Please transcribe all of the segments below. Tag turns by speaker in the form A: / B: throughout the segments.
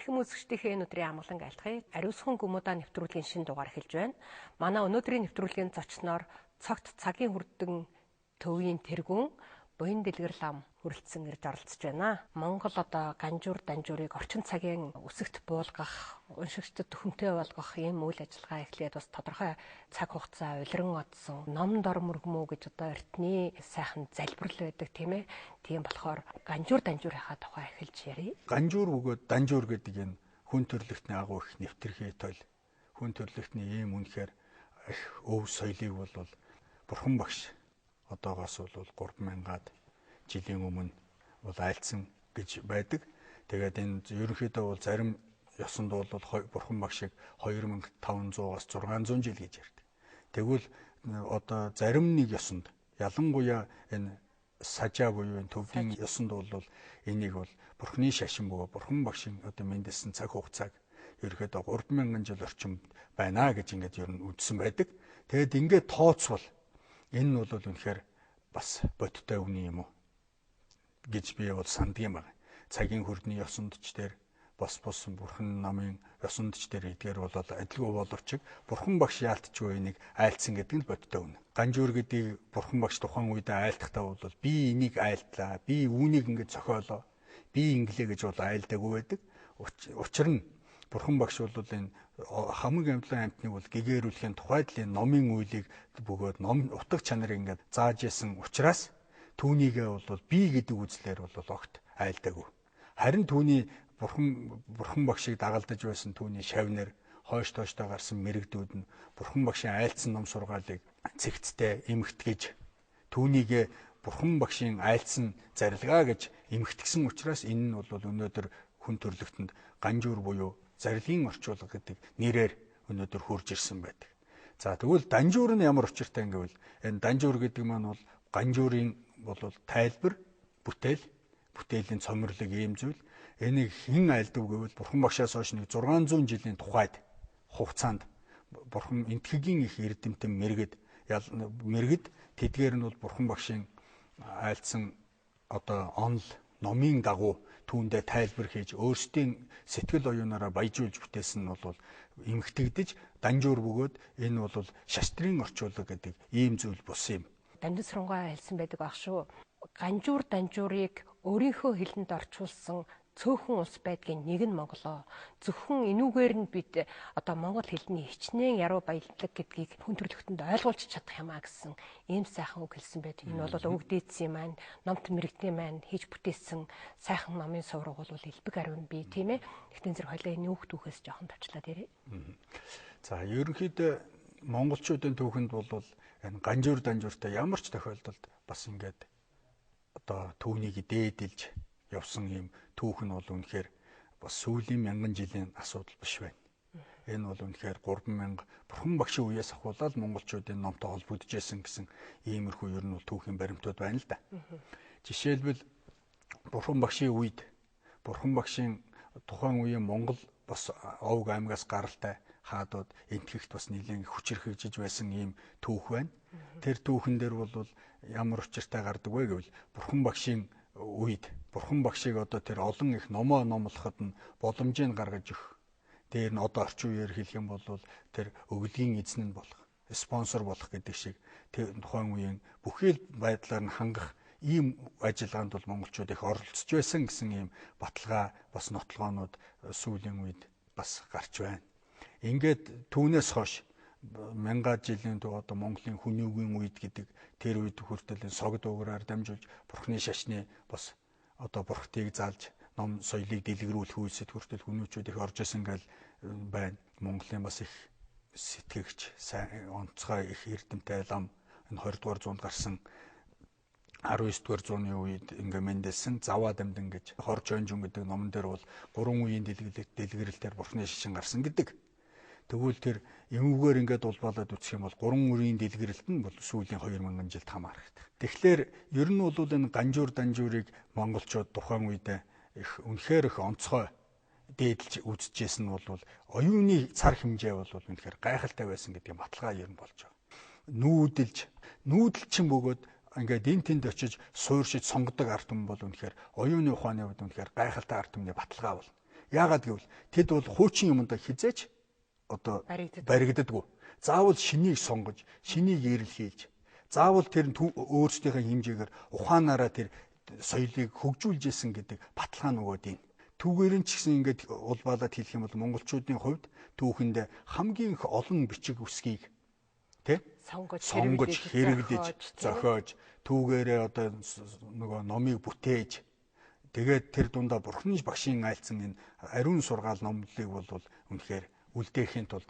A: Эрхэм үзэгчдийнхээ энэ өдрийн амгалан айлтгая. Ариусхан гүмүдаа нэвтрүүлгийн шинэ дугаар эхэлж байна. Манай өнөөдрийн нэвтрүүлгийн зочноор цогт цагийн хүрдэн төвийн тэргүүн буян дэлгэрэл ам хүрэлцэн ирж оролцож байна. Монгол одоо ганжуур данжуурыг орчин цагийн өсөгт буулгах, уншигчдад төхөмтэй болгох ийм үйл ажиллагаа эхлээд бас тодорхой цаг хугацаа улиран одсон. Ном дор мөргмөө гэж одоо эртний сайхан залбирал байдаг тийм ээ. Тийм болохоор ганжуур данжуурынхаа тухай эхэлж ярив.
B: Ганжуур бөгөөд данжуур гэдэг энэ хүн төрлөختний агуу их нэвтрхий тойл. Хүн төрлөختний ийм үнэхээр их өв соёлыг бол Бурхан багш одоогоос бол 3000-аад жилийн өмнө бол айлцсан гэж байдаг. Тэгээд энэ ерөнхийдөө бол зарим ёсонд бол Бурхан багшийг 2500-аас 600 жил гэж ярьдаг. Тэгвэл одоо зарим нэг ёсонд ялангуяа энэ сажаа буюу энэ төвийн ёсонд бол энийг бол Бурханы шашин бөгөөд Бурхан багшийн одоо мэндэлсэн цаг хугацааг ерөнхийдөө 3000 жил орчим байна гэж ингээд ер нь үзсэн байдаг. Тэгээд ингээд тооцвол энэ нь бол үнэхээр бас бодиттой үний юм уу гэж би бол санддаг юм байна. Цагийн хүрдний ёсондч дээр бус Бурхан намын ёсондч дээр эдгээр бол адилгүй боловч Бурхан багш яалтчгүй энийг айлцсан гэдэг нь бодиттой үнэ. Ганжуур гэдгийг Бурхан багш тухайн үед айлтгахтаа бол би энийг айлтлаа, би үүнийг ингэж зохиолоо, би инглээ гэж бол айлдаагүй байдаг. Учир нь Бурхан багш бол энэ хамаг амьдлын амьтныг бол гэгээрүүлэхийн тухайд л номын үйлийг бөгөөд ном утга чанарыг ингээд зааж исэн учраас түүнийгээ бол би гэдэг үзлээр бол огт айлдаагүй. Харин түүний Бурхан багшийг дагалдаж байсан түүний шавнар хойш тооштой гарсан мэрэгдүүд нь Бурхан багшийн айлцсан ном сургаалыг цэгцтэй эмхтгэж түүнийгээ Бурхан багшийн айлцсан зарилгаа гэж эмхтгсэн учраас энэ нь бол өнөөдөр хүн төрлөختөнд ганжуур буюу зарилгын орчуулга гэдэг нэрээр өнөөдөр хурж ирсэн байдаг. За тэгвэл данжуур нь ямар учиртай гэвэл энэ данжуур гэдэг маань бол ганжуурын бол тайлбар, бүтээлийн цомрлог ийм зүйл. Энийг хэн айлдав гэвэл Бурхан багшаас хойш 600 жилийн тухайд хугацаанд Бурхан энтхэгийн их эрдэмтэн мэргэд тэдгээр нь бол Бурхан багшийн айлдсан одоо онол номын дагуу түүндээ тайлбар хийж өөрсдийн сэтгэл оюунаараа баяжуулж бүтээсэн нь бол эмхтэгдэж данжуур бөгөөд энэ бол шаштрын орчуулга гэдэг ийм зүйл бус юм.
A: Дамжин сургуульгаа хэлсэн байдаг ах шүү. Ганжуур данжуурыг өөрийнхөө хэлэнд орчуулсан цөөхөн улс байдгийн нэг нь Монголоо. Зөвхөн энүүгээр нь бид одоо монгол хэлний хичнээн яруу баялаг гэдгийг хүн төрлөختөнд ойлгуулж чадах юмаа гэсэн ийм сайхан үг хэлсэн байдаг. Энэ бол өвөг дээдсийн маань, номт мэрэгдийн маань хийж бүтээсэн сайхан номын сургууль бол элбэг ариун бий тийм ээ. Гэхдээ зэрэг хоёлаа энэ үг түүхээс жоохон тавчлаад ярив.
B: За ерөнхийдөө монголчуудын түүхэнд бол энэ ганжуур данжууртай ямар ч тохиолдолд бас ингээд одоо түүнийг дээдэлж явсан юм түүх нь бол үнэхээр бас сүүлийн 1000 жилийн асуудал биш байна. Энэ бол үнэхээр 3000 Бурхан багшийн үеэс ахуулаад монголчуудын номтой холбогдож байсан гэсэн иймэрхүү ер нь бол түүхийн баримтууд байна л да. Жишээлбэл Бурхан багшийн үед Бурхан багшийн тухайн үеийн Монгол бас овг аймгаас гаралтай хаадууд энтгэхт бас нэлээд хүчирхэгжиж байсан ийм түүх байна. Тэр түүхэн дээр бол ямар учиртай гардаг вэ гэвэл Бурхан багшийн үед Бурхан багшийг одоо тэр олон их номоо номлоход нь боломжийг гаргаж өгөх. Дээр нь одоо орчин үеэр хэлэх юм бол тэр өглөгийн эзэн нь болох, спонсор болох гэдэг шиг тэр тухайн үеийн бүхэл байдлаар нь хангах ийм ажиллагаанд бол монголчууд их оролцож байсан гэсэн ийм баталгаа бас нотлогоонууд сүүлийн үед бас гарч байна. Ингээд түүнээс хойш 1000 жилийн одоо Монголын хүнүүгийн үед гэдэг тэр үед хүртэл согд уграар дамжуулж Бурхны шашны бас одоо бурхтыг заалж ном соёлыг дэлгэрүүлэх үйлсэд хүртэл хүнүүчүүд их орж исэн гэл байна. Монголын бас их сэтгэгч, сайн онцгой их эрдэмтэй лам энэ 20 дугаар зуунд гарсан 19 дугаар зууны үед ингээ мэндэлсэн Заваа дамдин гэж Хорж онжин гэдэг номон дээр бол 3 үеийн дэлгэрэлтээр Бурхны шашин гарсан гэдэг. Тэгвэл тэр эмүүгээр ингээд улбалаад үсэх юм бол 3 үрийн дэлгэрэлт нь бол сүүлийн 2000 жилд хамаардаг. Тэгэхээр ер нь бол энэ ганжуур данжуурыг монголчууд тухайн үедээ их үнэхээр их онцгой дээдэлж үзэжсэн нь бол оюуны цар хэмжээ бол үнэхээр гайхалтай байсан гэдгийг баталгаа ер нь болж байгаа. Нүүдэлчин бөгөөд ингээд энэ тэнд очиж суурьшиж сонгодог ард түмэн бол үнэхээр оюуны ухааны хувьд үнэхээр гайхалтай ард түмний баталгаа бол. Яагаад гэвэл тэд бол хуучин юмд хизээч одоо баригддаггүй. Заавал шинийг сонгож, шинийг эрэл хийж, заавал тэр өөрсдийнхээ хэмжээгээр ухаанаараа тэр соёлыг хөгжүүлж исэн гэдэг баталгаа нөгөөд юм. Түүгээр нь ч гэсэн ингээд улбаалаад хэлэх юм бол монголчуудын хувьд түүхэнд хамгийн их олон бичиг үсгийг сонгож хэрэглэж зохиож түүгээрээ одоо нөгөө номыг бүтээж тэгээд тэр дундаа бурхны багшийн айлцсан энэ ариун сургаал номлолыг бол үнэхээр үлдээхийн тулд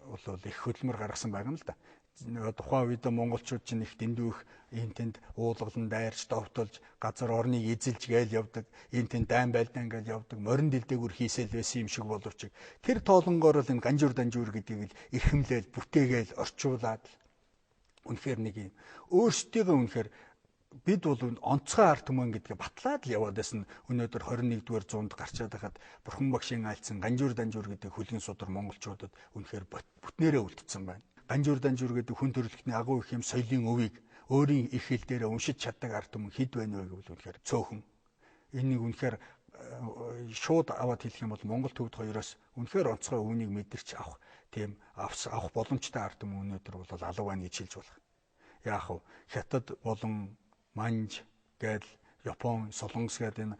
B: бол их хөдөлмөр гаргасан байгаа юм л да. Тухайн үед монголчууд чинь их дэндүүх энэ тэнд уулгалан дайрч довтолж газар орныг эзэлж гээл явдаг, энэ тэнд дайн байлдаан гээл явдаг, морин дэлдээгүр хийсэл байсан юм шиг боловч тэр тоолонгоор л энэ ганжуур данжуур гэдгийг л эрхэмлээл бүтээгээл орчуулад үнэхээр нэг юм өөрсдийгөө үнэхээр бид бол онцгой арт түмэн гэдгийг батлаад л яваад байсан. Өнөөдөр 21-р зуунд гарчаад байхад бурхан багшийн айлцсан ганжуур данжуур гэдэг хөлгийн судар монголчуудад үнэхээр бүтнээрээ үлдсэн байна. Ганжуур данжуур гэдэг хүн төрөлхтний агуу их юм соёлын өвийг өөрийн их хэл дээр уншиж чаддаг арт түмэн хэд байна вэ гэвэл үнэхээр цөөхөн. Энийг үнэхээр шууд аваад хэлэх юм бол Монгол төвд хоёроос үнэхээр онцгой өвнийг мэдэрч авах тийм авах боломжтой арт түмэн өнөөдөр бол алга байна гэж хэлж болох. Яах вэ? Хятад болон Манж гээд Япон, Солонгос гээд энэ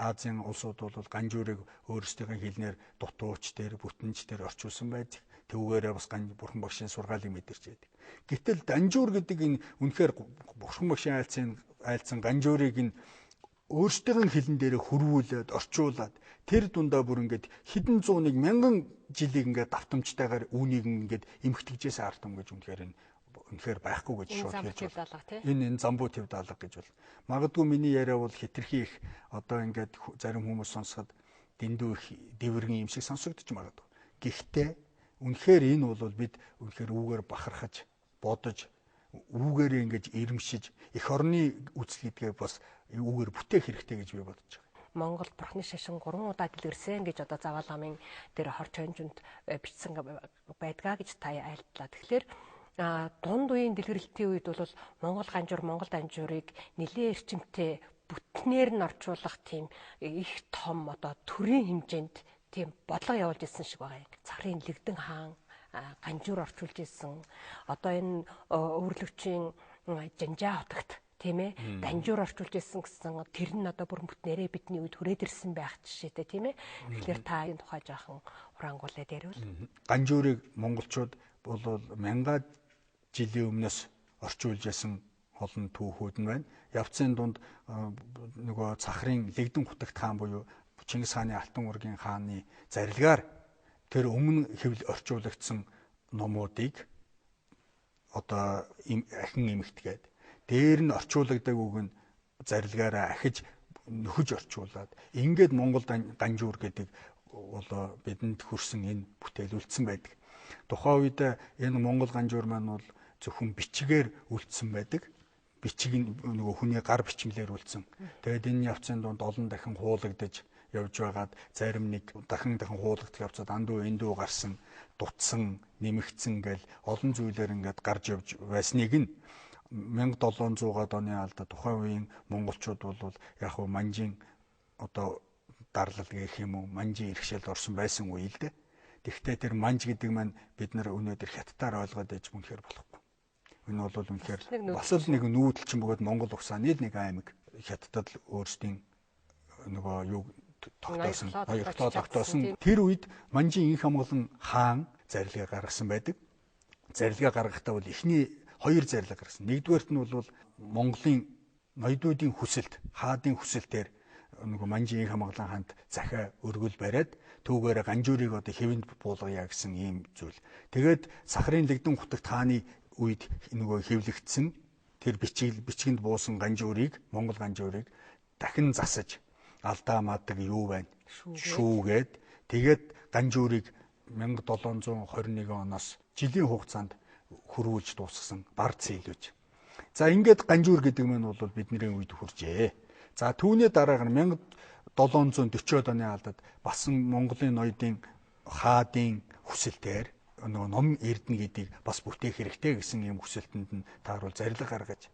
B: Азийн улсууд бол ганжуурыг өөрсдийнхээ хэлнээр дутууч дээр, бүтэнч дээр орчуулсан байдаг. Түүгээрээ бас бурхан багшийн сургаалыг мэдэрч байдаг. Гэтэл данжуур гэдэг энэ үнэхээр бурхан багшийн айлцсан ганжуурыг энэ өөрсдийн хэлэн дээр хөрвүүлээд, орчуулад тэр дундаа бүр ингээд хэдэн зууныг мянган жилийг ингээд давтамжтайгаар үүнийг ингээд эмхтгэжээс арт юм гэж үнэхээр байхгүй гэж шууд хэлж байна. Энэ замбуу төв даалга гэж бол магадгүй миний яриа бол хитрхи их одоо ингээд зарим хүмүүс сонсоход дэндүү их дэвэргэн юм шиг сонсогдож магадгүй. Гэхдээ үнэхээр энэ бол бид үнэхээр үүгээр бахархаж, бодож, үүгээрээ ингэж ирэмшиж эх орны үзэл гэдгээ бас үүгээр бүтээх хэрэгтэй гэж би бодож байгаа.
A: Монгол бурхны шашин 3 удаа дэлгэрсэн гэж одоо Завал намын дээр хорч хонжинд бичсэн байдгаа гэж та айлтлаа. Тэгэхээр дунд үеийн дэлгэрэлтийн үед бол Монгол данжуурыг нэлээд эрчимтэй бүтнээр нь орчуулах тийм их том одоо төрийн хэмжээнд тийм бодлого явуулж ирсэн шиг байгаа юм. Цагрын Лэгдэн хаан ганжуур орчуулж ирсэн. Одоо энэ өвөрлөгчийн Жанжаа хотогт тийм ээ данжуур орчуулж ирсэн гэсэн тэр нь одоо бүр бүтнээрээ бидний үед хүрээд ирсэн байх жишээтэй тийм ээ. Тэгэхээр та энэ тухай жоохон урангуулад ярил.
B: Ганжуурыг монголчууд бол мянгаад жилийн өмнөөс орчуулж ясан олон түүхүүд нь байна. Явцын дунд нөгөө Цахрын Лэгдэн хутагт хаан буюу Чингис хааны Алтан ургийн хааны зарилгаар тэр өмнө хэвлэл орчуулагдсан номуудыг одоо ахин эмэгтгээд дээр нь орчуулагдагүйг нь зарилгаараа ахиж нөхөж орчуулад ингээд Монгол ганжуур гэдэг болоо бидэнд хүрсэн энэ бүтээл үлдсэн байдаг. Тухайн үед энэ Монгол ганжуур маань бол зөвхөн бичгээр үлдсэн байдаг. Бичиг нь нөгөө хүний гар бичмлэр үлдсэн. Тэгээд энэ явцын дунд олон дахин хуулагдаж явж байгаад зарим нэг дахин хуулагдах явцад андуу эндүү гарсан, дутсан, нэмэгдсэн гэл олон зүйлээр ингээд гарч явж байсныг нь 1700-аад оны алда тухайн үеийн монголчууд бол яг хөө манжийн одоо дарлал гэх юм уу, манжийн иргэшэлд орсон байсан үе л дээ. Тэгвэл тэр манж гэдэг маань бид нар өнөөдөр хятадаар ойлгоод байж үнэхээр болохгүй. Энэ бол үнэхээр бас л нэг нүүдэлчин бөгөөд Монгол угсааны л нэг аймаг хятадд өөрсдийн нөгөө юу тогтоосон. Тэр үед манжийн инх хамгаалан хаан зарилгаа гаргасан байдаг. Зарилгаа гаргахдаа бол эхний 2 зарилга гаргасан. Нэгдүгээрт нь бол Монголын ноёдуудын хүсэлт, хаадын хүсэлтээр нөгөө манжийн инх хамгаалан хаанд захиа өргөл бариад түүгээр ганжуурыг одоо хэвэнд буулгая гэсэн ийм зүйл. Тэгээд Сахрын Лэгдэн хутагт хааны үед нөгөө хэвлэгдсэн тэр бичгэнд буусан ганжуурыг, Монгол ганжуурыг дахин засаж алдаа мадаг юу байна? Шүүгээд тэгээд ганжуурыг 1721 оноос жилийн хугацаанд хөрвүүлж дуусгасан бар зэйлвэж. За ингээд ганжуур гэдэг нь бол бидний үед хүрчээ. За түүний дараагаар 1740-од оны алдад басан Монголын ноёдын хаадын хүсэлтээр нөгөө ном эрдэнэ гэдгийг бас бүтээх хэрэгтэй гэсэн юм хүсэлтэнд нь тааруул зарилга гаргаж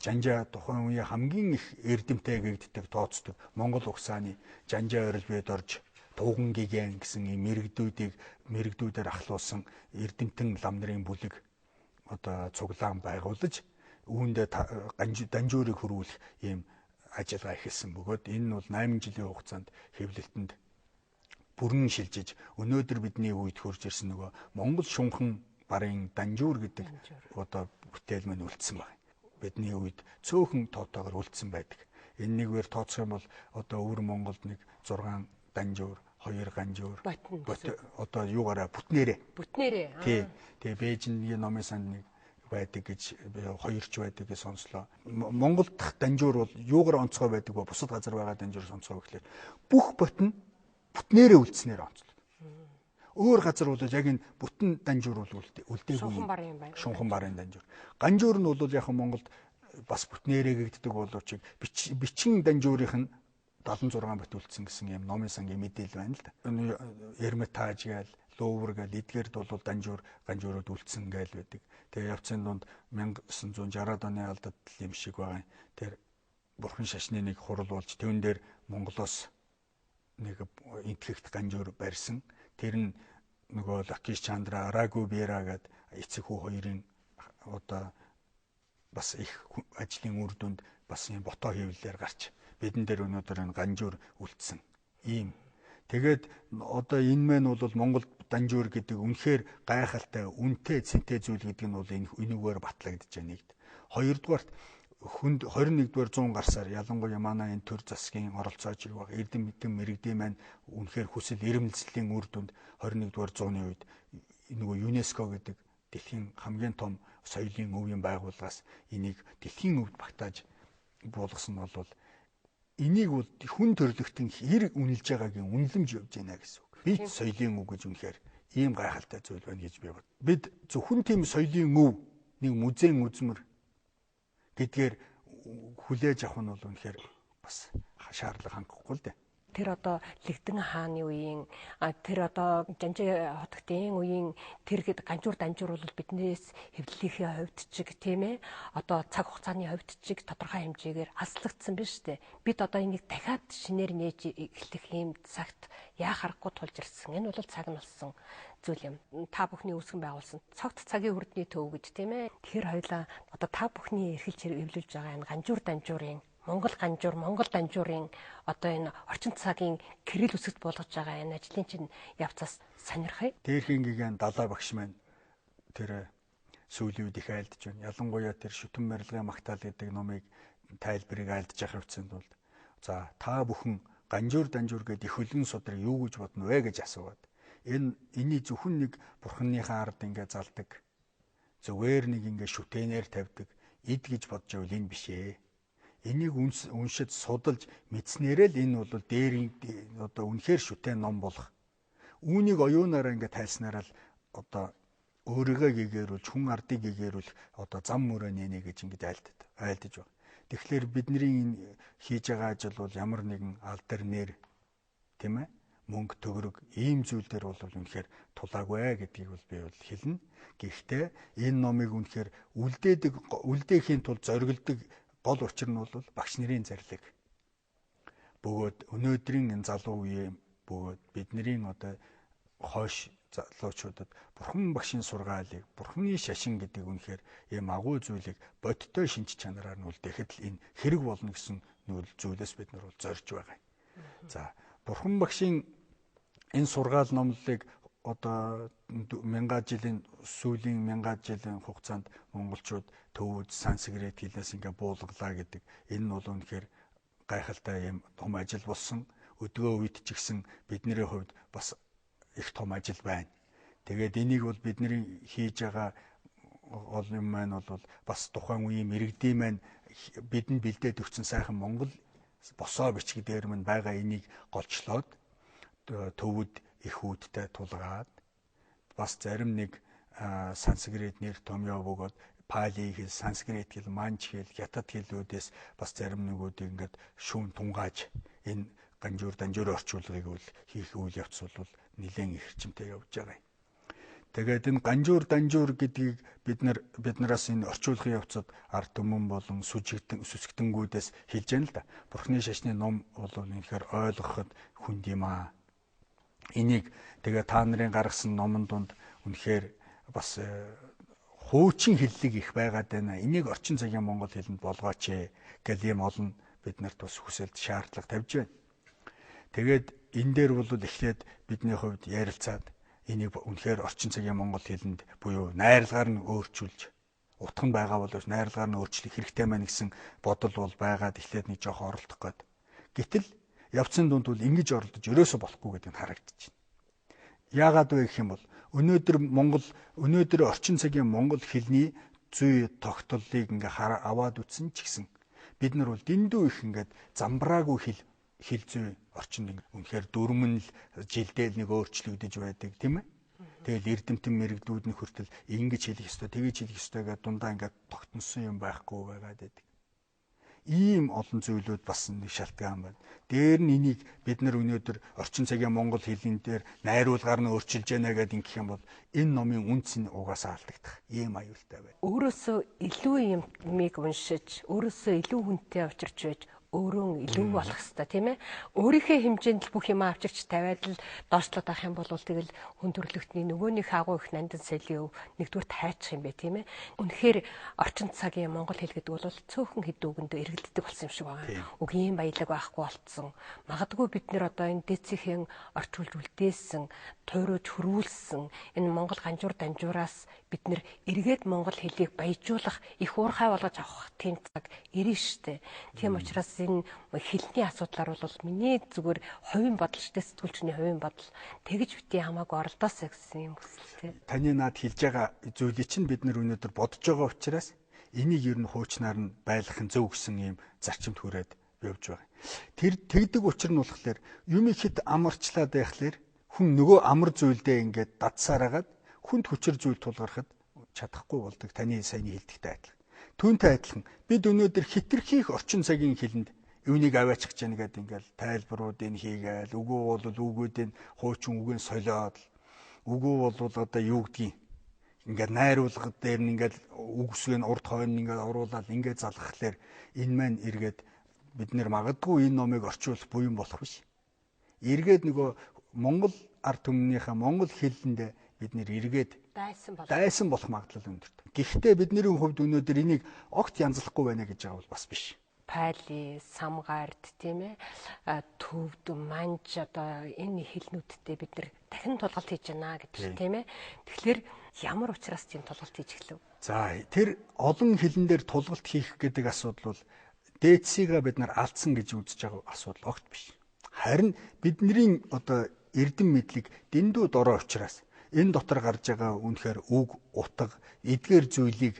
B: жанжаа тухайн үеийн хамгийн их эрдэмтэй гэгддэг тооцдог Монгол угсааны жанжаа орилбед орж Туган гигэн гэсэн ийм мэрэгдүүдээр ахлуулсан эрдэмтэн лам нарын бүлэг одоо цуглаан байгуулж үүндээ данжуурыг хөрвүүлэх ийм ажиллагаа эхэлсэн бөгөөд энэ нь бол 8 жилийн хугацаанд хэвлэлтэнд бүрэн шилжиж өнөөдөр бидний үед хурж ирсэн нөгөө Монгол шунхан барын данжуур гэдэг одоо бүтээл мань үлдсэн байна. Бидний үед цөөхөн тоотоогоор үлдсэн байдаг. Энэ нэгвэр тооцох юм бол одоо өвөр Монголд нэг 6 данжуур, 2 ганжуур одоо юугаараа бүтнээрээ. Тий. Тэгээ Бээжингийн номын санд нэг байдаг гэж 2ч байдаг гэж сонслоо. Монгол дахь данжуур бол юугаар онцгой байдаг ба бусад газар байгаа данжуур онцгой гэхлээр бүх бот нь бүтнээрээ үлдснээр онцлог. Өөр газар бол яг энэ бүтэн данжуур бол үлдээгүй. Шунхан барын данжуур. Ганжуур нь бол яг Монголд бас бүтнээрээ гэгддэг боловч бичин данжуурынх нь 76 бот үлдсэн гэсэн юм номын сангийн мэдээлэл байна л да. Эрмитаж гээл, Лувр гээл эдгээрд бол ганжуурууд үлдсэн гээл байдаг. Тэгээ явцын дунд 1960-аад оны алдад юм шиг байгаа. Тэр бурхан шашны нэг хурал болж түүн дээр Монголоос нэг энтгэгт ганжуур барьсан. Тэр нь нөгөө Лакиш Чандра, Рагу Бера гээд эцэг хүү хоёрын одоо бас их ажлын үр дүнд бас юм ботоо хэвлэлээр гарч бидэн дээр өнөөдөр энэ ганжуур үлдсэн. Ийм. Тэгээд одоо энэ мэн бол Монгол данжуур гэдэг үнэхээр гайхалтай, үнэтэй, цэнтэй зүйл гэдэг нь бол энэгээр батлагдж байна нэгд. Хоёрдугаарт 21-р 100 гарсаар ялангуяа манай энэ төр засгийн оролцоож байгаа эрдэм мэдэн мэрэгдэм маань үнэхээр хүсэл эрмэлзлийн үр дүнд 21-р 100-ны үед нөгөө ЮНЕСКО гэдэг дэлхийн хамгийн том соёлын өвийн байгууллагаас энийг дэлхийн өвд багтааж буулгасан нь бол энийг бол хүн төрлөختөн хэрэг үнэлж байгаагийн үнэлэмж явж байна гэсэн үг. Бид соёлын өв гэж үнэхээр ийм гайхалтай зүйл байна гэж би бод. Бид зөвхөн тийм соёлын өв нэг музейн үзмэр гэдгээр хүлээж авах нь бол үнэхээр бас шаардлага хангахгүй л дээ.
A: Тэр одоо Лэгдэн хааны үеийн тэр одоо Жанжаа хотын үеийн тэр ганжуур данжуур бол биднээс хэвлэлийнхээ хувьд чиг тийм ээ одоо цаг хугацааны хувьд чиг тодорхой хэмжээгээр алслагдсан биз дээ. Бид одоо энийг дахиад шинээр нээж эхлэх юм цагт яа харахгүй тулж ирсэн. Энэ бол цаг нь болсон зүйл юм. Та бүхний үүсгэн байгуулсан цогт цагийн хүрдний төв гэж тийм ээ. Тэгэхээр хоёлаа одоо та бүхний эрхэлж эвлүүлж байгаа энэ ганжуур данжуурын Монгол данжуурын одоо энэ орчин цагийн гэрэл үсэгт болгож байгаа энэ ажлын чинь явцаас сонирхъя.
B: Дээрхийн гигэн далаа багш маань тэр сүүлийн үед их айлдж байна. Ялангуяа тэр шүтэн барилгын магтаал гэдэг номыг тайлбарыг айлдж явах хэвцэнд бол за та бүхэн ганжуур данжуур гэдэг их хөлн судрыг юу гэж бодно вэ гэж асууад энэний зөвхөн нэг бурханыхаа ард ингээ залдаг. Зүгээр нэг ингээ шүтэнээр тавьдаг. Эд гэж бодж байвал энэ биш ээ. Энийг уншиж судалж мэдснээрээ л энэ бол дээрийн одоо үнэхээр шүтэн ном болох. Үүнийг оюунаараа ингээ тайлснараа л одоо өөрийгөө гэгэрүүлж хүн ардыг гэгэрүүлэх одоо зам мөрөө нэнэ гэж ингэж айлдаж байна. Тэгэхээр бидний энэ хийж байгаа ажил бол ямар нэгэн алдар нэр тийм ээ мөнгө төгрөг ийм зүйлдер бол үнэхээр тулаагүй гэдгийг бол би бол хэлнэ. Гэхдээ энэ номыг үнэхээр үлдээхийн тулд зоригддог гол учир нь бол багш нарын зарлиг. Бөгөөд өнөөдрийн энэ залуу үеийн бөгөөд бидний одоо хойш залуучуудад бурхан багшийн сургаалыг, бурханы шашин гэдэг үнэхээр ийм агуу зүйлийг бодиттой шинж чанараар нь үлдээхэд л энэ хэрэг болно гэсэн зүйлээс бид нар бол зорж байгаа. За, бурхан багшийн энэ сургаал номлолыг одоо 1000 жилийн сүүлийн 1000 жилийн хугацаанд монголчууд төвөж санскрит хэлнээс ингээ буулгалаа гэдэг энэ нь бол үнэхээр гайхалтай юм том ажил болсон. Өдгөө үед ч гэсэн бидний хувьд бас их том ажил байна. Тэгээд энийг бол бидний хийж байгаа ол юм маань бол бас тухайн үеийн мэрэгдийн маань бидэнд бэлдээд өгсөн сайхан Монгол босоо бичиг дээр мань байгаа энийг голчлоод төвөд их үүдтэй тулгаад бас зарим нэг санскрит нэр томьёо бөгөөд пали хэл, санскрит хэл, манч хэл, хятад хэлүүдээс бас зарим нэгүүдийг ингээд шүүн тунгааж энэ ганжуур данжуур орчуулгыг бол хийх үйл явц бол нэлээд их хэрчмтэй явж байгаа юм. Тэгээд энэ данжуур гэдгийг бид нараас энэ орчуулгын явцад ард түмэн болон сүсгтэнгүүдээс хэлж яана л да. Бурхны шашны ном бол үнэхээр ойлгоход хүнд юм аа. Энийг тэгээ та нарын гаргасан номон донд үнэхээр бас хуучин хэллэг их байгаад байна. Энийг орчин цагийн монгол хэлэнд болгооч гэл юм олон бид нарт бас хүсэлт шаардлага тавьж байна. Тэгээд энэ дээр бол эхлээд бидний хувьд ярилцаад энийг үнэхээр орчин цагийн монгол хэлэнд буюу найрлагаар нь өөрчилж утга нь байгаа боловч найрлагаар нь өөрчлөх хэрэгтэй байна гэсэн бодол бол байгаад эхлээд нэг жоох оролдох гээд. Гэтэл явцын дунд бол ингэж оролдож ерөөсө болохгүй гэдэг нь харагдаж байна. Яагаад вэ гэх юм бол өнөөдөр орчин цагийн монгол хэлний зүй тогтоллыг ингээ аваад үтсэн ч гэсэн бид нар бол дэндүү их ингээд замбраагүй хэл зүй орчинд үнэхээр дөрмөн л жилдээ нэг өөрчлөгдөж байдаг тийм ээ. Тэгэл эрдэмтэн мэрэгдүүд нь хүртэл ингэж хэлэх ёстой, тэгэж хэлэх ёстой гэдэг дундаа ингээд тогтносон юм байхгүй байгаад байдаг. Ийм олон зүйлүүд бас нэг шалтгаан байна. Дээр нь энийг бид нар өнөөдөр орчин цагийн монгол хэлний дээр найруулгаар нь өөрчилж яана гэдэг ингэх юм бол энэ номын үнц нь угаасаа алдагдах ийм аюултай байна.
A: Өөрөөсөө илүү юмыг уншиж, өөрөөсөө илүү хүнтэй учирч байж өөрөө илүү болох хэвээр тийм ээ. Өөрийнхөө хэмжээнд л бүх юм авчирч тавиад л доошлоод авах юм бол тэгэл хүн төрлөختний нөгөөнийх агуу их нандин соёлын өв нэгдүгээр тайчих юм бэ тийм ээ. Үнэхээр орчин цагийн монгол хэл гэдэг бол цөөхөн хэд үгэндээ эргэлддэг болсон юм шиг байна. Үг ийм баялаг байхгүй болцсон. Магадгүй бид нэр одоо энэ дэцхийн орчуулж үлдээсэн, туйруулж хөрвүүлсэн энэ монгол ганжуур данжуураас бид нэр эргээд монгол хэлийг баяжуулах их уурхай болгож авах тийм цаг ирнэ штэ. Тийм учраас энэ хэлний асуудлаар бол миний зүгээр хувийн бодол штэ, сэтгүүлчний хувийн бодол тэгж бити хамаагүй оролдоосаа гэсэн юм хүсэлтэй.
B: Таны наад хэлж байгаа зүйлийг чинь бид нар өнөөдөр бодож байгаа учраас энийг ер нь хуучнаар нь байлгах нь зөв гэсэн юм зарчимд хүрээд явж байгаа. Тэр тэгдэг учир нь болохоор юм ихэд амарчлаад байхлаар хүн нөгөө амар зүйлдээ ингээд дадсаар агаад хүнд хүчээр зүйл тулгархад чадахгүй болдог. Таны саяны хэлдэгтэй адилхан. Түүнтэй адилхан бид өнөөдөр хитрхийх орчин цагийн хэлэнд юуныг аваачих гэж яана гэдэг ингээл тайлбаруудыг хийгээл үгүй бол үгүүдийн хуучин үгийн солиод үгүй бол одоо юу гэдгийг ингээд найруулга дээр нь ингээд үгсгийн урд хойно ингээд оруулаад ингээд залгахлаар энэ маань эргээд бид нэр магадгүй энэ номыг орчуулах буян болох биш. Эргээд нөгөө монгол ард түмнийхээ монгол хэлэнд бид нэр эргээд дайсан болох магадлал өндөртэй. Гэхдээ бидний хувьд өнөөдөр энийг огт янзлахгүй байна гэж байгаа бол бас биш.
A: Пайли, самгард тийм ээ, төвд, манж одоо энэ хэлнүүдтэй бид нэр дахин тулгалт хийж байна гэдэг тийм ээ. Тэгэхээр ямар учраас тийм тулгалт хийж эхлэв?
B: За тэр олон хэлэн дээр тулгалт хийх гэдэг асуудал бол дээдсийгээ бид нар алдсан гэж үзэж байгаа асуудал огт биш. Харин бидний одоо эрдэм мэдлэг дэндүү дорой учраас энэ дотор гарч байгаа үнэхээр үг, утга, эдгээр зүйлийг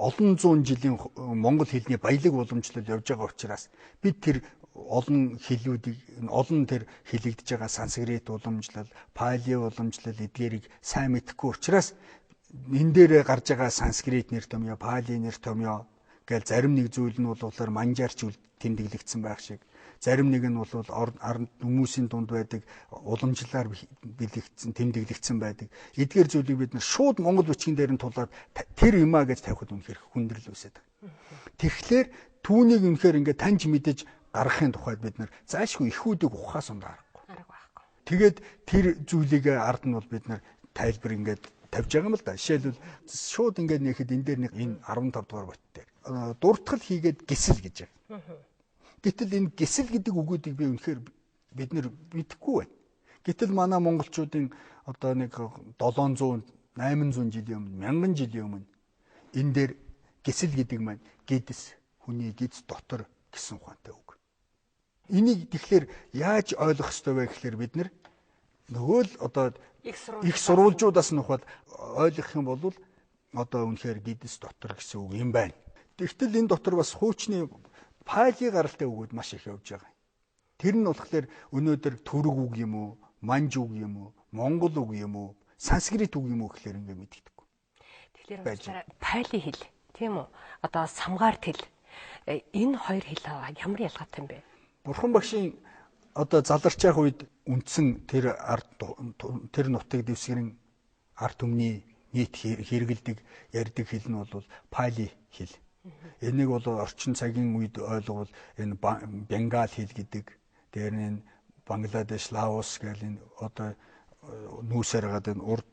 B: олон зуун жилийн монгол хэлний баялаг уламжлал явж байгаа учраас бид тэр олон хэлүүдийг олон тэр хэлэгдэж байгаа санскрит уламжлал, пали уламжлал эдгээрийг сайн мэдэхгүй учраас энэ дээр гарч байгаа санскрит нэр томьёо, пали нэр томьёо гэл зарим нэг зүйл нь болохоор манжаарч тэмдэглэгдсэн байх шиг, зарим нэг нь бол ард хүмүүсийн дунд байдаг уламжлалаар бэлэгдсэн, тэмдэглэгдсэн байдаг. Эдгээр зүйлийг бид нар шууд монгол бичгийн дээр нь тулаад тэр юмаа гэж тавихад үнэхээр хүндрэл үүсэж байгаа. Тэгэхээр түүнийг үнэхээр ингээд таньж мэдэж гаргахын тухайд бид нар заашгүй ихүүдийг ухахаас ундаа
A: аргагүй.
B: Тэгээд тэр зүйлийг ард нь бол бид нар тайлбар ингээд тавьж байгаа юм л да. Жишээлбэл шууд ингээд нэхэд энэ дээр нэг энэ 15 дугаар бот дээр дуртгал хийгээд гисэл гэж байгаа. Гэтэл энэ гисэл гэдэг үгүүдийг би үнэхээр бид нэр мэдэхгүй байна. Гэтэл манай монголчуудын одоо нэг 700 800 жилийн өмнө 1000 жилийн өмнө энэ дээр гисэл гэдэг маань гидс хүний гидс дотор гэсэн ухаантай үг. Энийг тэгэхээр яаж ойлгох ёстой вэ гэхээр бид нар нөгөө л одоо их сурвалжуудаас нь ухаад ойлгох юм бол одоо үнэхээр гидс дотор гэсэн үг юм байна. Тэгтэл энэ дотор бас хуучны пали гаралтай үгүүд маш их явж байгаа. Тэр нь болохоор өнөөдөр түрэг үг юм уу, манж үг юм уу, монгол үг юм уу, санскрит үг юм уу гэхээр ингээ мэддэггүй.
A: Тэгэхээр пали хэл тийм үү? Одоо самгарт хэл. Энэ хоёр хэл ямар ялгаатай юм бэ?
B: Бурхан багшийн одоо заларч явах үед үндсэн тэр нутаг дэвсгэрийн ард түмний нийт хэрэгэлдэг ярьдаг хэл нь бол пали хэл. Энийг бол орчин цагийн үед ойлгол энэ бенгал хэл гэдэг. Тэр нь Бангладеш, Лаос гэх энэ одоо нүүсээр гад энэ урд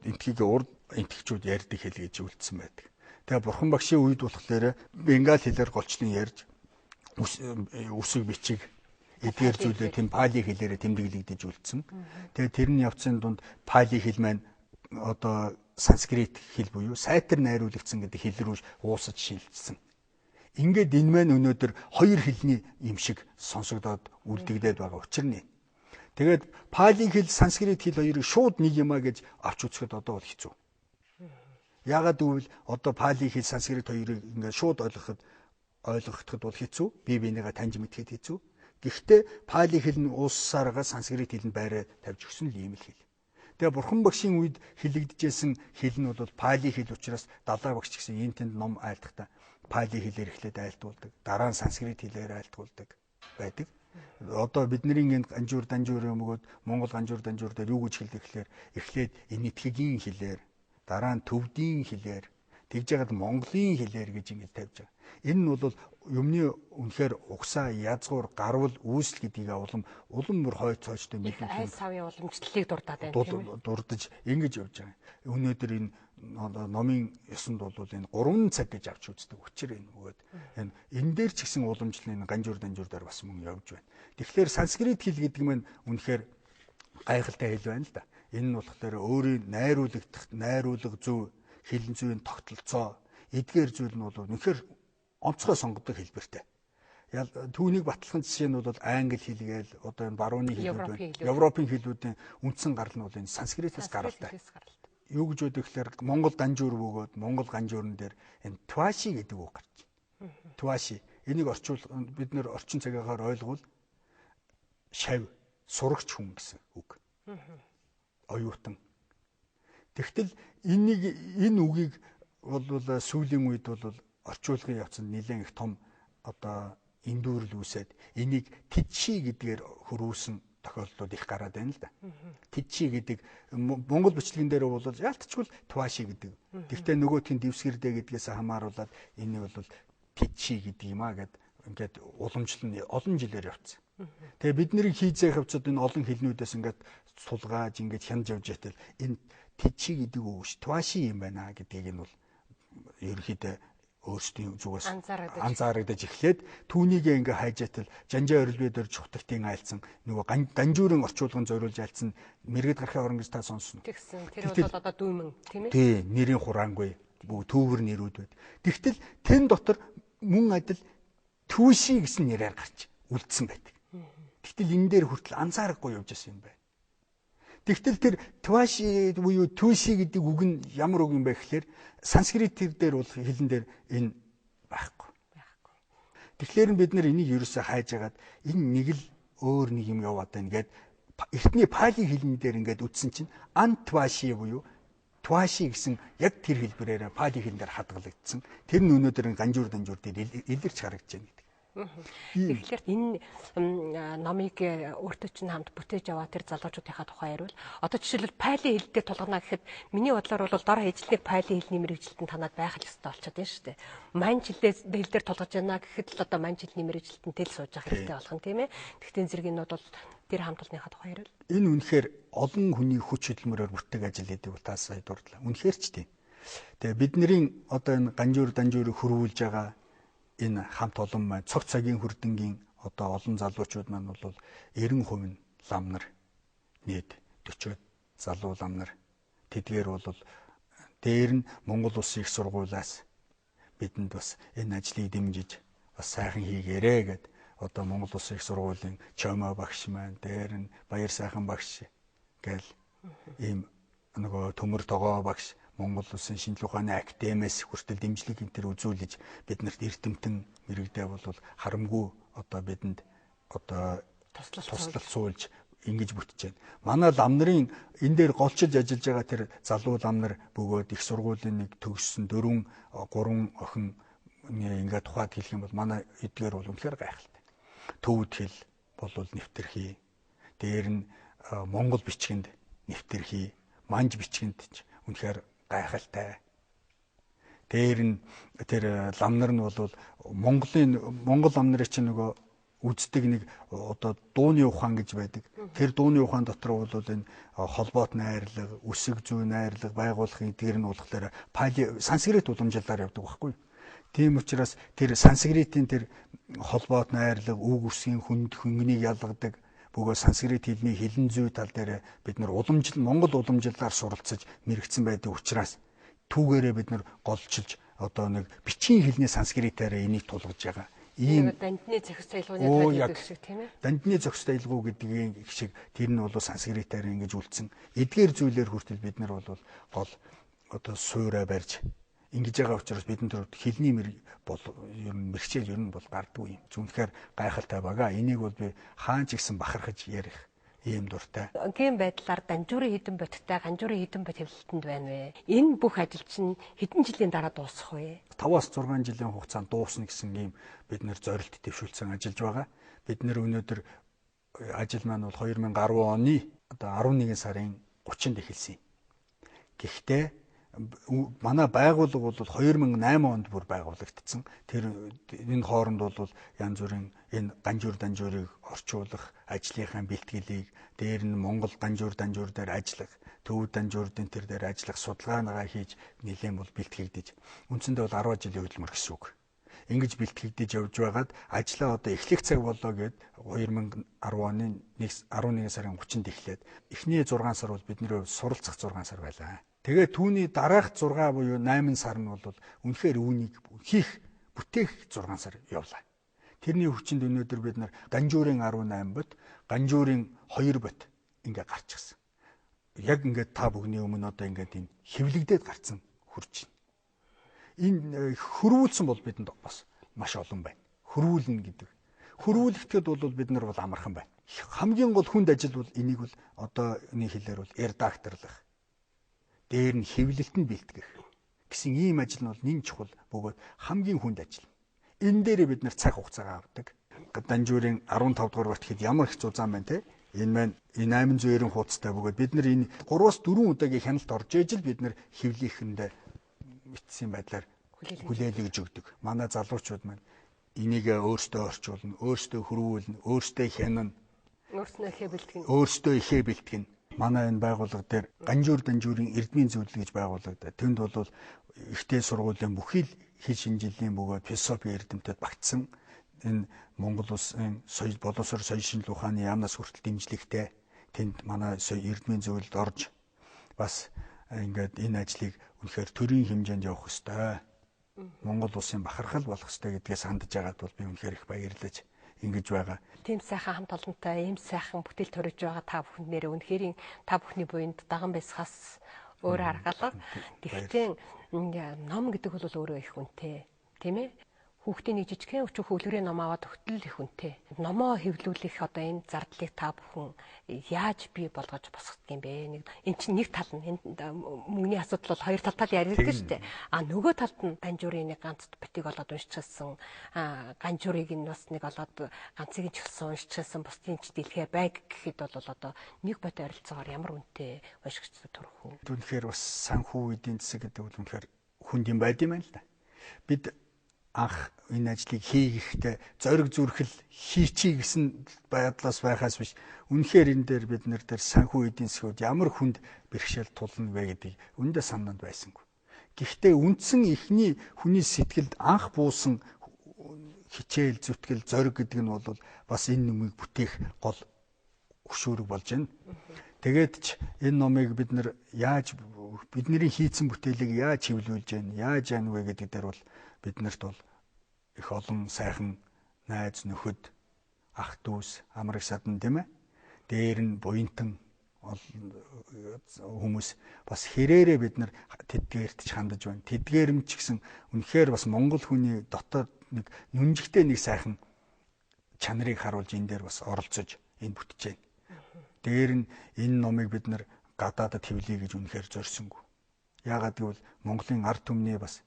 B: энтхэгчүүд ярьдаг хэл гэж үлдсэн байдаг. Тэгээ бурхан багшийн үед болохоор бенгал хэлээр голчлон ярьж үсэг бичиг эдгээр зүйлээ тэм пали хэлээрээ тэмдэглэгдэж үлдсэн. Тэгээ тэрний явцын дунд пали хэл маань одоо санскрит хэл буюу сайтар найруулагдсан гэдэг хэл рүү уусаж шилжсэн. Ингээд энэ маань өнөөдөр хоёр хэлний юм шиг сонсогдоод үлдэгдээд байгаа учир нь. Тэгээд пали хэл, санскрит хэл хоёрыг шууд нэг юмаа гэж авч үзэхэд одоо бол хэцүү. Яагаад гэвэл одоо пали хэл, санскрит хоёрыг ингээд шууд ойлгоход бол хэцүү. Бие бинийгээ таньж мэдхэд хэцүү. Гэхдээ пали хэл нь ууссаараа санскрит хэлэнд байраа тавьж өгсөн л ийм л хэл. Тэгээ бурхан багшийн үед хэлэгдэжсэн хэл нь бол пали хэл учраас далаа багш гэсэн энэ тэнд ном айлтгата пали хэлээр эхлээд айлтгуулдаг. Дараа нь санскрит хэлээр айлтгуулдаг байдаг. Одоо бидний энэ ганжуур данжуур юм өгөөд Монгол ганжуур данжуур дээр юу гэж хэлдэг гэхээр эхлээд энэтхэгийн хэлээр, дараа нь төвдийн хэлээр, тэгж яагаад Монголын хэлээр гэж ингэж тавьж байгаа. Энэ нь бол юмны үнэхээр угсаа, язгуур, гарвал, үүсэл гэдгийг улам бүр хойд цоочтой
A: мэддэг. Айл савын уламжлалыг дурдаад байна тийм үү?
B: Дурдаж ингэж явж байгаа. Өнөөдөр энэ номын ёсонд бол энэ 3 цаг гэж авч үздэг. Учир энэ бөгөөд энэ дээр ч гэсэн уламжлалын ганжуур данжуур дээр бас мөн явж байна. Тэгэхээр санскрит хэл гэдэг нь үнэхээр гайхалтай хэл байна л да. Энэ нь болохоор өөрийн найруулга зөв, хэлэн зүйн тогтолцоо, эдгээр зүйл нь бол үнэхээр онцгой сонгодог хэлбэртэй. Түүнийг батлахын жишээ нь бол англи хэл гээл одоо энэ барууны хэлүүд байна. Европын хэлүүдийн үндсэн гарал нь бол энэ санскритээс гаралтай. Юу гэж бодох гэхээр Монгол данжуур бөгөөд Монгол ганжуурн дээр энэ тваши гэдэг үг гарч байна. Тваши. Энийг бид нэр орчин цагаагаар ойлгвол шав, сурагч хүн гэсэн үг. Оюутан. Тэгтэл энэ үгийг бол сүүлийн үед бол орчуулгын явцанд нэлээд их том одоо эндүүрэл үүсээд энийг тичи гэдгээр хөрвүүлсэн тохиолдлууд их гараад байна л да. Тичи гэдэг монгол бичлэгэн дээр бол яалтчгүй тваши гэдэг. Гэхдээ нөгөөтгийн дэвсгэрдэ гэдгээс хамааруулаад энэ бол тичи гэдэг юм а гэд ингээд уламжлал нь олон жилээр явцсан. Тэгээ бид нэрийг хийзээ хавцад энэ олон хэлнүүдээс ингээд сулгааж ингээд хянаж явж байтал энэ тичи гэдэг үг ш тваши юм байна гэдгийг нь бол ерөөхдөө өөрсдийн зүгээс анзаарагдаж эхлээд түүнийг ингээ хайжаатал жанжаа орилбой дээр чухтагтын айлцсан нөгөө ганжуурын орчуулгын зориулж айлцсан мэрэгд гарахын орон гэж та сонсно.
A: Тэгсэн. Тэр бол одоо дүүмэн тийм ээ.
B: Тий, нэрийн хураангүй түүгэр нэрүүд байд. Тэгтэл тэн дотор мөн адил түүши гэсэн нэрээр гарч үлдсэн байдаг. Тэгтэл энэ дээр хүртэл анзаарахгүй явж байсан юм байна. Тэгтэл тэр тваши буюу түүши гэдэг үг нь ямар үг юм бэ гэхээр санскрит дээр бол хэлэн дээр энэ байхгүй. Тэгэхээр бид нар энийг ерөөсөө хайж агаад энэ нэг л өөр нэг юм яваад байна гэд эртний пали хэлний дээр ингээд үтсэн чинь антваши буюу тваши гэсэн яг тэр хэлбэрээр пали хэлнээр хадгалагдсан. Тэр нь өнөөдөр ганжуур данжуур дээр илэрч харагдаж байна гэдэг.
A: Тэгэхээр энэ номыг өөртөө чинь хамт бүтээж аваа тэр залуучуудынхаа тухай ярил. Одоо жишээлбэл пали хэл дээр тулгана гэхэд миний бодлоор бол дор хэжлэх пали хэлний мэрэгжилтэнд танаад байх л ёстой болчиход байна шүү дээ. Манж хэл дээр тулгаж байна гэхэд л одоо манж хэлний мэрэгжилтэнд тэл сууж явах хэрэгтэй болох нь тийм ээ. Тэгтээ зэргийн бол тэр хамт олонныхаа тухай ярил.
B: Энэ үнэхээр олон хүний хүч хөдөлмөрөөр бүртгэж ажил хийдэг бол та сая дурдлаа. Үнэхээр ч тийм. Тэгээ бидний одоо энэ ганжуур данжуурыг хөрвүүлж байгаа энэ хамт олон маань цог цагийн хүрдэнгийн одоо олон залуучууд маань бол 90% нь лам нар нийт 40 залуу лам нар тэдгээр бол дээр нь Монгол Улсын их сургуулиас бидэнд бас энэ ажлыг дэмжиж бас сайхан хийгээрэй гэд одоо Монгол Улсын их сургуулийн Чомо багш маань дээр нь Баяр сайхан багш гэл ийм нөгөө төмөр тогоо багш Монгол Улсын шинжлэх ухааны академиэс хүртэл дэмжлэг энэ үзүүлж биднэрт эрдэмтэн мэрэгдээ бол харамгүй одоо бидэнд одоо туслал суулж ингэж бүтэж байна. Манай лам нарын энэ дээр голчилж ажиллаж байгаа тэр залуу лам нар бөгөөд их сургуулийн нэг төгссөн 3 охин ингээд тухайд хэлэх юм бол манай эдгээр бол үнэхээр гайхалтай. Төвд хэл бол нэвтэрхий. Дээр нь Монгол бичгэнд нэвтэрхий. Манж бичгэнд ч үнэхээр гайхалтай. Дээр нь тэр лам нар нь бол Монгол лам нарын чинь нөгөө үздэг нэг одоо дууны ухаан гэж байдаг. Тэр дууны ухаан дотор бол энэ холбоот найрлага, үсэг зүй найрлага байгуулахын дээр нь болохоор санскрит уламжлалаар явдаг байхгүй. Тийм учраас тэр санскритийн тэр холбоот найрлага, үг үсгийн хөнгөнийг ялгадаг бөгөөд санскрит хэлний хэлэн зүй тал дээр бид нар Монгол уламжлалаар суралцаж мэрэгцэн байдаг учраас түүгээрээ бид нар голчилж одоо нэг бичгийн хэлний санскритаараа энийг тулгаж байгаа.
A: Ийм дандны зохис аялгауны тайлбар шиг тийм ээ.
B: Дандны зохис аялгау гэдгийг шиг тэр нь бол санскритаар ингэж үлдсэн. Эдгээр зүйлээр хүртэл бид нар бол гол одоо суурай барьж ингэж байгаа учраас бидний төрөд хэлний мэрэгчэл ер нь бол гардгүй юм. Зүнхээр гайхалтай байгаа. Энийг бол би хаан ч гэсэн бахархаж ярих ийм дуртай.
A: Тийм байдлаар Данжуурын хідэн бодтой Ганжуурын хідэн бод хэвлэлтэнд байна вэ? Энэ бүх ажил чинь хэдэн жилийн дараа дуусах вэ?
B: 5-аас 6 жилийн хугацаанд дуусна гэсэн ийм бид нэр зорилт дэвшүүлсэн ажиллаж байгаа. Бид нэр өнөөдөр ажил маань бол 2010 оны одоо 11 сарын 30-нд эхэлсэн. Гэхдээ манай байгууллага бол 2008 онд бүр байгуулагдсан. Тэр энэ хооронд бол янз бүрийн энэ Данжуурыг орчуулах ажлынхаа бэлтгэлийг дээр нь Монгол Данжуур дээр ажиллах, Төв Данжуурын тэр дээр ажиллах судалгаагаа хийж нэлээд бол бэлтгэгдэж үндсэндээ бол 10 жилийн хөдөлмөр гэсэн үг. Ингэж бэлтгэгдэж явж байгаад ажлаа одоо эхлэх цаг болоо гэд 2010 оны 11 сарын 30-нд эхлээд эхний 6 сар бол бидний суралцах 6 сар байлаа. Тэгээд түүний дараах 6 буюу 8 сар нь бол үнэхээр үүнийг бүтээх 6 сар явлаа. Тэрний хүчинд өнөөдөр бид нар Данжуурын 18 бот, Ганжуурын 2 бот ингээ гарчихсан. Яг ингээд та бүхний өмнө одоо ингээд энэ хэвлэгдээд гарцсан хурж байна. Энэ хөрвүүлсэн бол бидэнд бас маш олон байна. Хөрвүүлнэ гэдэг. Хөрвүүлэгдэхэд бол бид нар бол амархан байна. Хамгийн гол хүнд ажил бол энийг бол одоо энэ хэлээр бол редакторлах. Дээр нь хэвлэлтэнд бэлтгэх гэсэн ийм ажил нь бол нэн чухал бөгөөд хамгийн хүнд ажил. Энэ дээр бид нар цаг хугацаагаа авдаг. Данжуурын 15 дугаар бот хэд ямар их зузаан байна те. Энэ маань 890 хуудастай бөгөөд бид нар энэ 3-аас 4 удаагийн хяналт орж ижил бид нар хэвлэхэндээ бичсэн байдлаар хүлээлгэж өгдөг. Манай залуучууд маань энийг өөрсдөө орчуулна, өөрсдөө хөрвүүлнэ, өөрсдөө хянана, өөрсдөө ихээ бэлтгэнэ. Манай энэ байгууллага дээр Данжуурын эрдмийн зөвлөл гэж байгуулагдаад тэнд бол ихтэй сургуулийн бүхий л хэл шинжиллийн бөгөөд философи эрдэмтэд багтсан энэ Монгол улсын боловсрол соёл шинжилгээ ухааны яамнаас хүртэл дэмжлэгтэй тэнд манай эрдмийн зөвлөлд орж бас ингээд энэ ажлыг үнэхээр төрийн хэмжээнд явах ёстой. Монгол улсын бахархал болох ёстой гэдгээс хандж байгаад бол би үнэхээр их баярлаж ингэж байгаа.
A: Тийм сайхан хамт олонтой, ийм сайхан бүтээл төрөж байгаа та бүхэнд нэрээ үнэхээр та бүхний буйнд даган байсгаас өөр аргалаа. Тэгэхдээ ном гэдэг бол өөрөө их үнэтэй, тийм ээ? Хүүхдийн нэг жижигхэн өчиг хөвлөрийн ном аваад өгтөл их үнэтэй. Номоо хэвлүүлэх одоо энэ зардлыг та бүхэн яаж бий болгож босгох юм бэ? Энд чинь нэг тал нь мөнгөний асуудал бол хоёр талтай яриад шүү дээ. Нөгөө талд нь Данжуурын нэг ганц битийг олоод уншчихсан, Ганжуурыг нь бас нэг олоод ганцыг нь ч ихсэн уншчихсан, бусдын ч дэлхээ байг гэхэд бол одоо нэг бот ойролцоогоор ямар үнэтэй уншигчдад төрөх вэ?
B: Үнэхээр бас санхүү эдийн засаг гэдэг бол үнэхээр хүнд юм байд юм байна л да. Бид анх энэ ажлыг хийхдээ зориг зүрхэл хийчихье гэсэн байдлаас байхаас биш үнэхээр энэ дээр бид нар дээр санхүү эдийн засгууд ямар хүнд бэрхшээл тулна вэ гэдгийг үндэ санаанд байсангүй. Гэхдээ үндсэн ихний хүний сэтгэлд анх буусан хичээл зүтгэл зориг гэдэг нь бол бас энэ номыг бүтээх гол хөшөөрөг болж байна. Тэгээд ч энэ номыг бид нар яаж бидний хийцэн бүтээлийг яаж хэвлүүлж байна, яаж яана вэ гэдэг дээр бол биднэрт бол их олон сайхан найз нөхөд ах дүүс амар их садан тийм ээ. Дээр нь буянтан хүмүүс бас хэрээрээ бид нар тэдгээрт ч хандаж байна. Тэдгээр нь ч гэсэн үнэхээр бас монгол хүний дотоод нэг нүнжигтэй нэг сайхан чанарыг харуулж энэ дээр бас оролцож энэ бүтэж байна. Дээр нь энэ номыг бид нар гадаадад хэвлэе гэж үнэхээр зорьсонгүй. Яагаад гэвэл Монголын ард түмний бас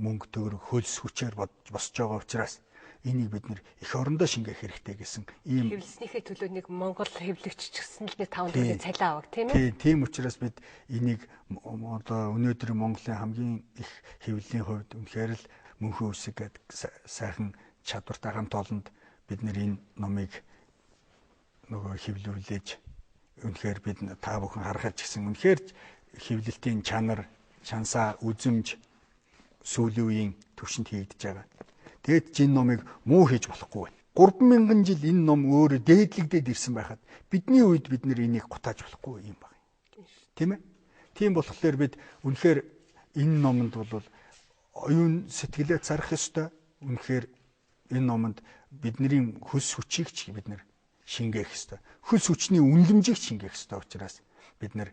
B: мөнгө төгрөг хөлс хүчээр босч байгаа учраас энийг бид нэр эх орондоо шингээх хэрэгтэй гэсэн ийм
A: хэвлэснийхээ төлөө нэг Монгол хэвлэгч ч гэсэн л нэг 5 төгрөгийн цалин авах тийм ээ.
B: Тийм учраас бид энийг одоо өнөөдрийн Монголын хамгийн их хэвлэлийн хувьд үнэхээр л мөнхөн үсэг гэдэг сайхан чадвартай хамт олонд бид нэр энэ номыг нөгөө хэвлүүлж үнэхээр бид та бүхэн харахад ч гэсэн үнэхээр хэвлэлтийн чанар, шансаа, үзэмж сүүлийн үеийн төвшөнд хийгдэж байгаа. Тэгэд энэ номыг муу хийж болохгүй байна. 3000 жил энэ ном өөрөө дээдлэгдээд ирсэн байхад бидний үед бид нэр энийг гутааж болохгүй юм байна. Тийм ээ? Тийм болохоор бид үнэхээр энэ номонд бол оюун сэтгэлээ зарах ёстой. Үнэхээр энэ номонд бидний хөлс хүчийг ч бид нэр шингээх ёстой. Хөлс хүчний үнэлэмжийг шингээх ёстой учраас бид нэр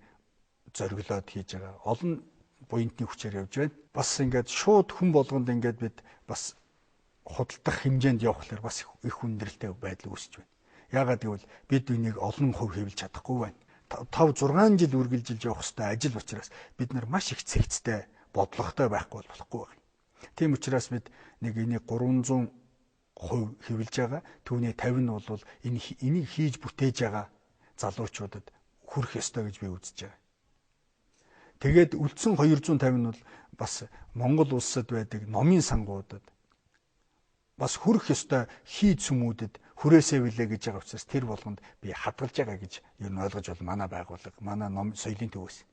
B: зориглоод хийж байгаа. Олон буянтны хүчээр явж байна. Бас ингээд шууд хүн болгонд ингээд бид бас худалдах хэмжээнд явхлаар бас их хүндрэлтэй байдал үүсэж байна. Яагаад гэвэл бид энийг олон хувь хэвлэж чадахгүй байна. 5-6 жил үргэлжилж явах хэвээр ажил учраас бид нар маш их цэгцтэй, бодлоготой байхгүй болохгүй байна. Тийм учраас бид нэг энийг 300% хэвлэж байгаа. Түүний 50 нь бол энийг хийж бүтээж байгаа залуучуудад хүрэх ёстой гэж би үзэж байгаа. Тэгээд үлдсэн 250 нь бол бас Монгол улсад байдаг номын сангуудад бас хүрэх ёстой хийд сүмүүдэд хүрээсэй билээ гэж байгаа учраас тэр болгонд би хадгалж байгаа гэж ер нь ойлгож бол манай байгууллага, манай ном соёлын төвөөс.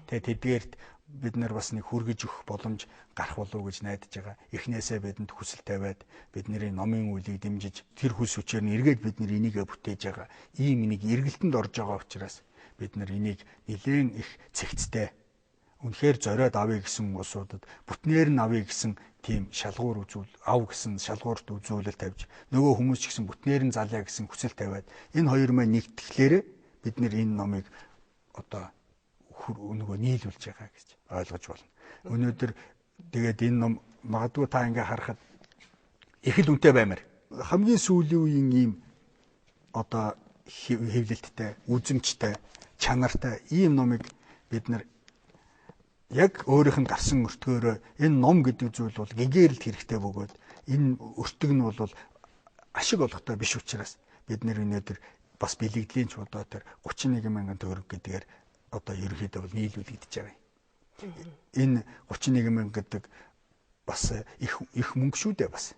B: Тэгээд тэдгээрт бид нар бас нэг хүргэж өгөх боломж гарах болов уу гэж найдаж байгаа. Эхнээсээ бидэнд хүсэл тавиад бидний номын үйлийг дэмжиж тэр хүс хүчээр нь эргээд бид нар энийгээ бүтээж байгаа. Ийм нэг эргэлтэнд орж байгаа учраас бид нар энийг нэлээд их цэгцтэй үнэхээр зориод авъя гэсэн улсуудад бүтнээр нь авъя гэсэн тийм шалгуур ав гэсэн шалгуурт үзүүлэлт тавьж нөгөө хүмүүс ч гэсэн бүтнээр нь залъя гэсэн хүсэл тавиад энэ хоёр маань нэгтгэхлээр бид нэр энэ номыг одоо нөгөө нийлүүлж байгаа гэж ойлгож байна. Өнөөдөр тэгээд энэ ном магадгүй та ингээ харахад их л үнэтэй баймаар. Хамгийн сүүлийн үеийн ийм одоо хэвлэлттэй, үзэмжтэй, чанартай ийм номыг бид нар яг өөрийнх нь гарсан өртгөөрөө энэ ном гэдэг зүйл бол гэгээрэлт хэрэгтэй бөгөөд энэ өртөг нь бол ашиг олготой биш учраас бид нэр өнөөдөр бас бэлэгдлийн ч одоо тэр 31,000 төгрөг гэдгээр одоо ерөнхийдөө бол нийлүүлэгдэж байгаа юм. Энэ 31,000 гэдэг бас их мөнгө шүү дээ бас.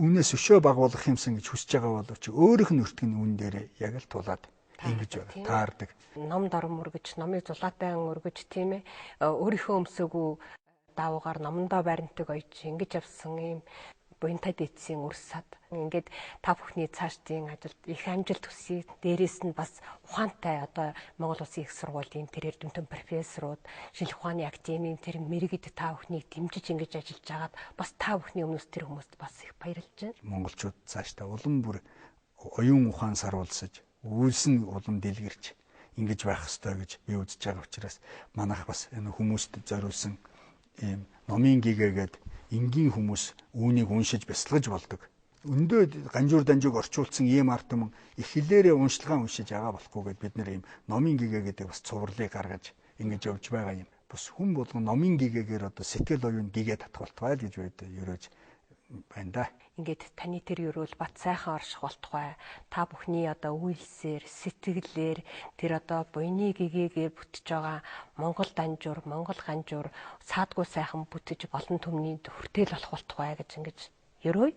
B: Үнээс өшөө багуулах юмсан гэж хүсэж байгаа боловч өөрийнх нь өртөг нь үн дээр яг л тулаад ингэж байгаа. Таардаг.
A: Ном дорм өргөж, номыг зулаатай өргөж тийм ээ. Өөрийнхөө өмсөөгөө даавуугаар номондоо баримтаг ойж ингэж явсан юм буянтай дээдсийн өрсад. Ингээд та бүхний цаашдын ажилд их амжилт хүсье. Дээрээс нь бас ухаантай одоо Монгол Улсын их сургуулийн тэр эрдэмтэн профессорууд, шинжлэх ухааны академийн тэр мэрэгд та бүхнийг дэмжиж ингэж ажиллаж байгаад бас та бүхний өмнөөс тэр хүмүүст бас их баярлж байна.
B: Монголчууд цаашдаа улам бүр оюун ухаан саруулсаж, үйлс нь улам дэлгэрч ингэж байх ёстой гэж би үзэж байгаа учраас манайх бас энэ хүмүүст зориулсан ийм номын гэгээгээд энгийн хүмүүс үүнийг уншиж бясалгаж болдог. Өндөө ганжуур данжиг орчуулсан ийм арт юм их хэлээрээ уншилгаа уншиж байгаа болохгүйгээд бид нэр ийм номын гэгээ гэдэг бас цувралыг гаргаж ингэж явж байгаа юм. Бас хүн болгон номын гэгээгээр одоо сэтгэл оюун гэгээ татгалцваа л гэж ерөөж байна да.
A: Ингээд таны тэр ерөөл бат сайхан орших болтугай. Та бүхний одоо үйлсээр, сэтгэлээр тэр одоо буйны гэгээгээр бүтэж байгаа Монгол данжуур, Монгол ганжуур саадгүй сайхан бүтэж болон төмний хүртэл болох болтугай гэж ингэж ерөөй.